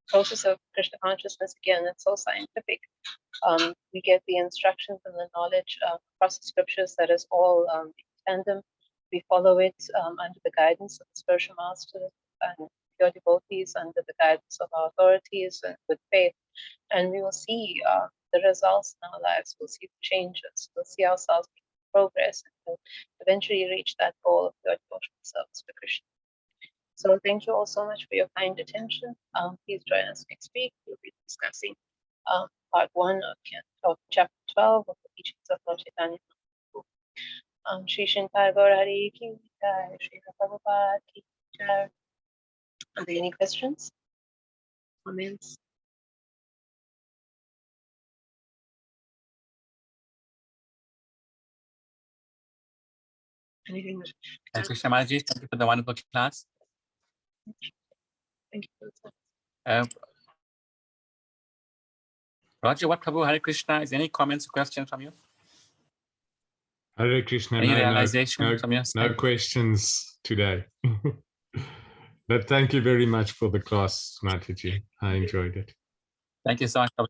process of Krishna consciousness, again, it's so scientific. We get the instructions and the knowledge across the scriptures that is all in tandem. We follow it under the guidance of the spiritual masters and pure devotees, under the guidance of our authorities and with faith. And we will see the results in our lives. We'll see the changes. We'll see ourselves progress and we'll eventually reach that goal of pure devotional service for Krishna. So thank you all so much for your kind attention. Please join us next week. We'll be discussing part 1 of chapter 12 of the teachings of Lord Chaitanya. Shri Shankar Gaura Hari Ki Jai, Shri Prabhupada Ki Jai. Are there any questions? Comments? Anything? Thank you, Shamaji. Thank you for the wonderful class. Thank you. Roger, what Prabhu Hare Krishna? Is any comments or questions from you? Hare Krishna. Any realization from your side? No questions today. But thank you very much for the class, Mataji. I enjoyed it. Thank you so much. Prabhu.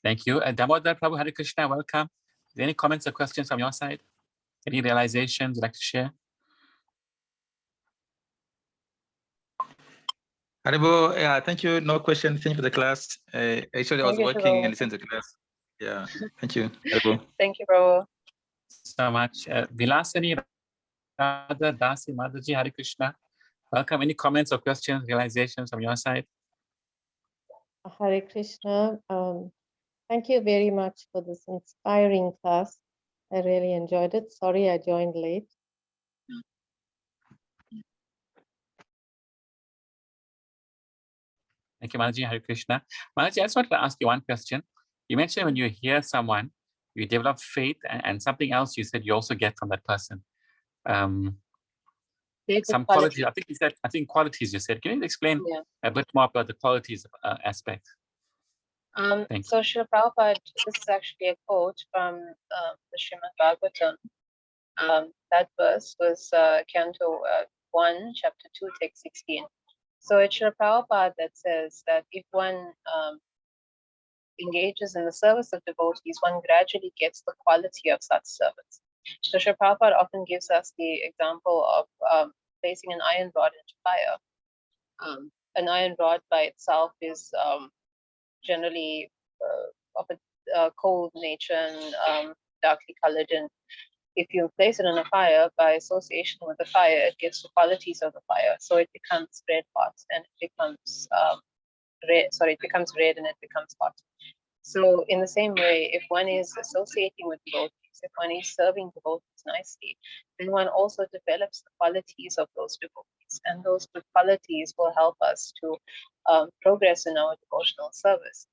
Thank you. Damodar Prabhu Hare Krishna, welcome. Any comments or questions from your side? Any realizations you'd like to share? Haribo, yeah, thank you. No question. Thank you for the class. Actually, I was working and listened to the class. Yeah, thank you. Haribo. Thank you, bro. So much. Vilasani Radha Dasi Mataji Hare Krishna. Welcome. Any comments or questions, realizations from your side? Hare Krishna. Thank you very much for this inspiring class. I really enjoyed it. Sorry I joined late. Thank you, Mataji. Hare Krishna. Mataji, I just wanted to ask you one question. You mentioned when you hear someone, you develop faith, and something else you said you also get from that person. Some qualities. I think you said. I think qualities. You said. Can you explain a bit more about the qualities aspect? So Srila Prabhupada, this is actually a quote from the Srimad Bhagavatam. That verse was Canto 1, Chapter 2, Text 16. So it's Srila Prabhupada that says that if one engages in the service of devotees, one gradually gets the quality of such service. So Sri Prabhupada often gives us the example of placing an iron rod into fire. An iron rod by itself is generally of a cold nature and darkly colored, and if you place it on a fire, by association with the fire, it gets the qualities of the fire. So it becomes red hot and it becomes it becomes red and it becomes hot. So in the same way, if one is associating with devotees, if one is serving devotees nicely, then one also develops the qualities of those devotees. And those good qualities will help us to progress in our devotional service.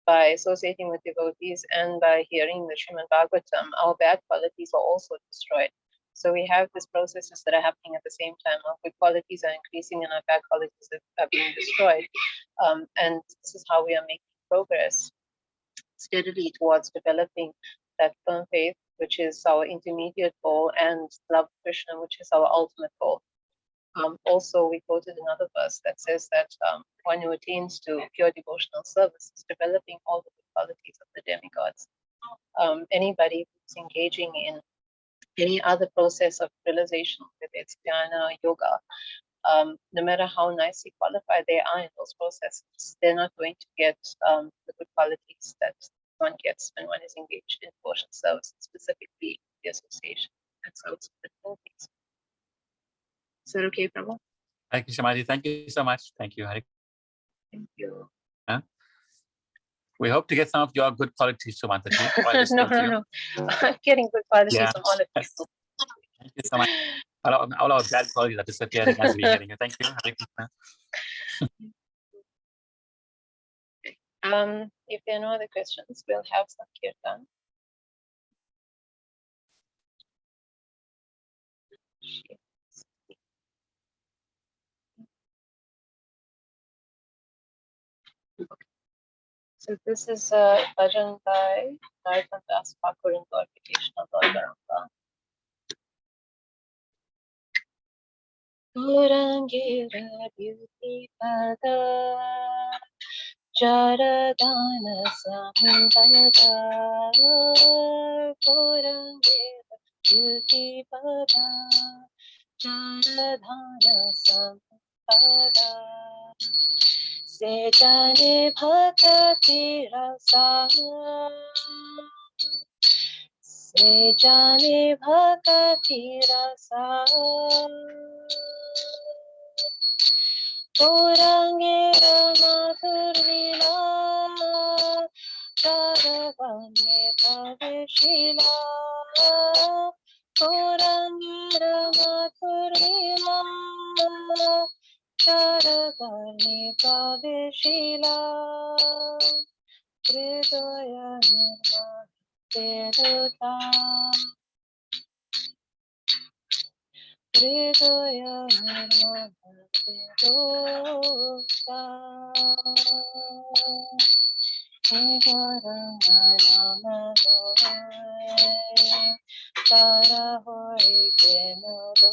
By associating with devotees and by hearing the Srimad Bhagavatam, our bad qualities are also destroyed. So we have these processes that are happening at the same time. Our good qualities are increasing and our bad qualities are being destroyed. And this is how we are making progress steadily towards developing that firm faith, which is our intermediate goal, and love of Krishna, which is our ultimate goal. Also, we quoted another verse that says that one who attains to pure devotional service is developing all the good qualities of the demigods. Anybody who's engaging in any other process of realization, whether it's dhyana, yoga, no matter how nicely qualified they are in those processes, they're not going to get the good qualities that one gets when one is engaged in devotional service, specifically the association and service of the devotees. Is that okay, Prabhu? Hare Krishna Mataji, thank you so much. Thank you. Hare. Thank you. We hope to get some of your good qualities to Mataji. No. I'm getting good qualities Yeah. from all of you. Thank you so much. All our bad qualities are disappearing as we're hearing you. Thank you. Hare Krishna. If there are no other questions, we'll have some kirtan. So this is a bhajan by Narottam Das Thakur in glorification of Lord Gaura. Purangira beauty pada Jaradana Samdada Purangira beauty pada Jaradana Samdada Se jane bhakti rasa Se jane bhakti rasa Purangira madhur lila Charavane pavishila Purangira madhur lila Charavane pavishila Hridaya nirma Veduta Hridaya nirma Veduta Nigaranganamaloe Tara hoi kenodo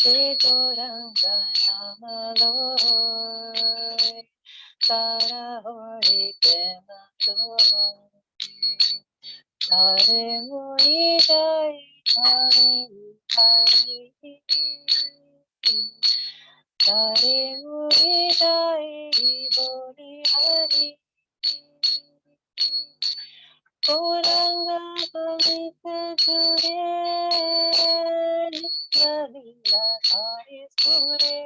Nigaranganamaloe Tara hoi kenodo Tare moi jai Hari Hari Tare moi jai Boli Hari Gauranga Pavitra Jure Nitya Leela Hari Sure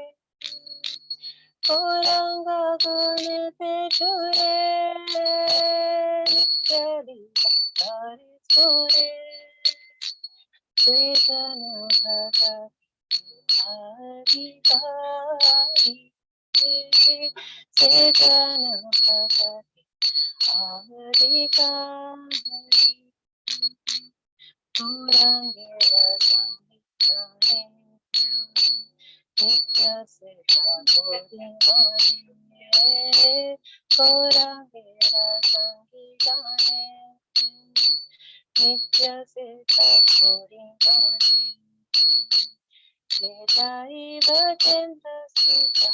Gauranga Gunite Jure Nitya Leela Hari Sure Vedana Bhagavati Hari Hari Vedana Bhagavati Hari Hari Purangira Sangitane Nitya Seva Gorimane Purangira Sangitane Nitya Seva Gorimane Jai Bhajendra Sudhaka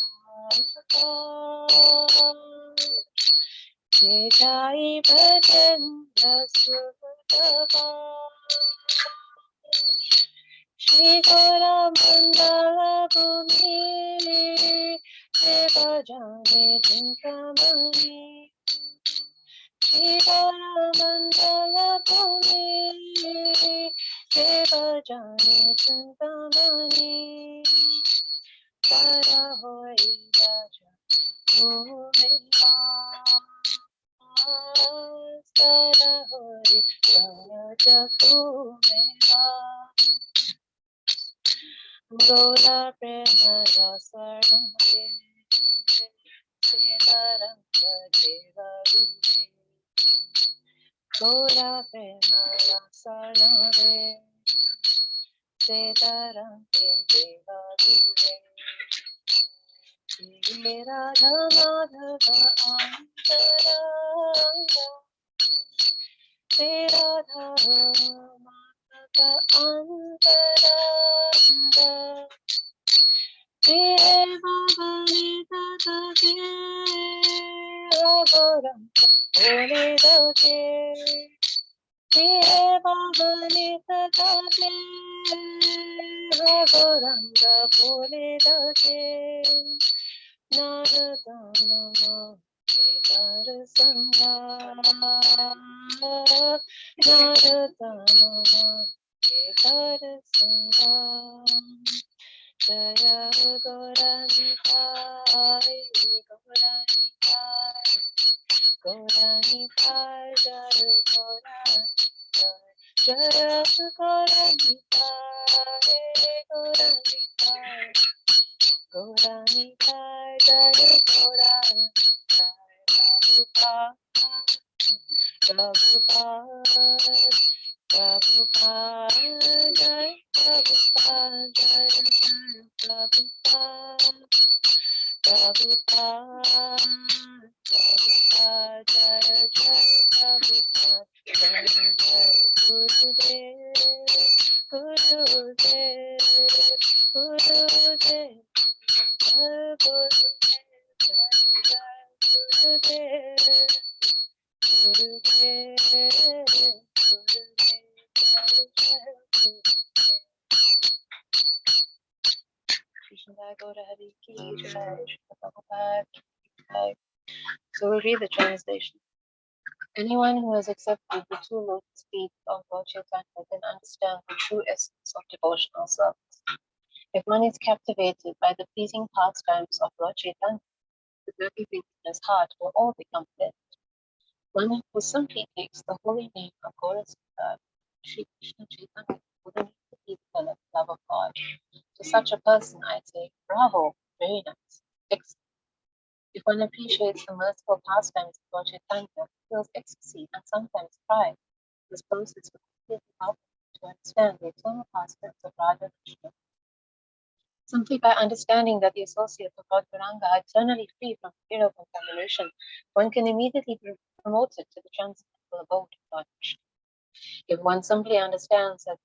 Jai Bhajan Rasudava Shri Gaura Mandala Bhumi Deva Jane Chintamani Shri Gaura Mandala Bhumi Deva Jane Chintamani Tara Hoi Raja Bhumika Tara Hoi Raja Bhumika Gaura Prema Rasarnade Siddharanga Deva Rude Gaura Prema Rasarnade Siddharanga Deva Rude Shri Radha Madhava Antaranga Shri Radha Madhava Antaranga Deva Vanita Dasi Agoranga Bonita Dasi Deva Vanita Dasi Agoranga Bonita Dasi Narada Nama Kedara Sangha Narada Nama Kedara Sangha Jaya Gauranitai, Gauranitai, Gauranitai, Jaya Gauranitai, Jaya Gauranitai, Gauranitai, Gauranitai, Jaya Gauranitai, Prabhupada, Prabhupada, Jai Prabhupada, Jai Jai Prabhupada, Prabhupada, Prabhupada, Jai Jai Prabhupada, Jai Jai Gurudev, Gurudev, Gurudev, Jai Gurudev, Jai Jai Gurudev. So we'll read the translation. Anyone who has accepted the two lotus feet of Lord Chaitanya can understand the true essence of devotional service. If one is captivated by the pleasing pastimes of Lord Chaitanya, with everything in his heart will all become blessed. One who simply takes the holy name of Gaura Sri Krishna Chaitanya will immediately develop love of God. To such a person, I say, bravo, very nice, excellent. If one appreciates the merciful pastimes of Lord Chaitanya, feels ecstasy and sometimes pride, this process will completely help him to understand the eternal pastimes of Radha Krishna. Simply by understanding that the associates of Lord Gauranga are eternally free from fear of contamination, one can immediately be promoted to the transcendental abode of Lord Krishna. If one simply understands that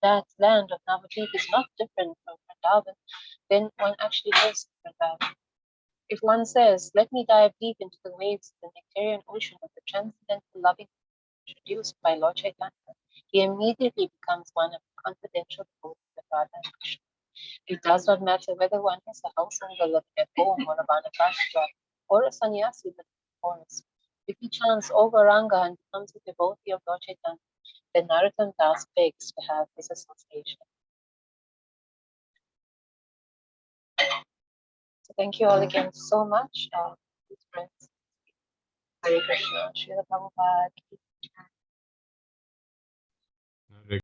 that land of Navadvip is not different from Vrindavan, then one actually lives in Vrindavan. If one says, let me dive deep into the waves of the nectarian ocean of the transcendental loving introduced by Lord Chaitanya, he immediately becomes one of the confidential devotees of Radha and Krishna. It does not matter whether one is a house singer living at home or a Vanapashtra or a sannyasi living in the forest. If he chants O Gauranga and becomes a devotee of Lord Chaitanya, then Narottam Das begs to have his association. So thank you all again so much, friends. Hare Krishna, Srila Prabhupada.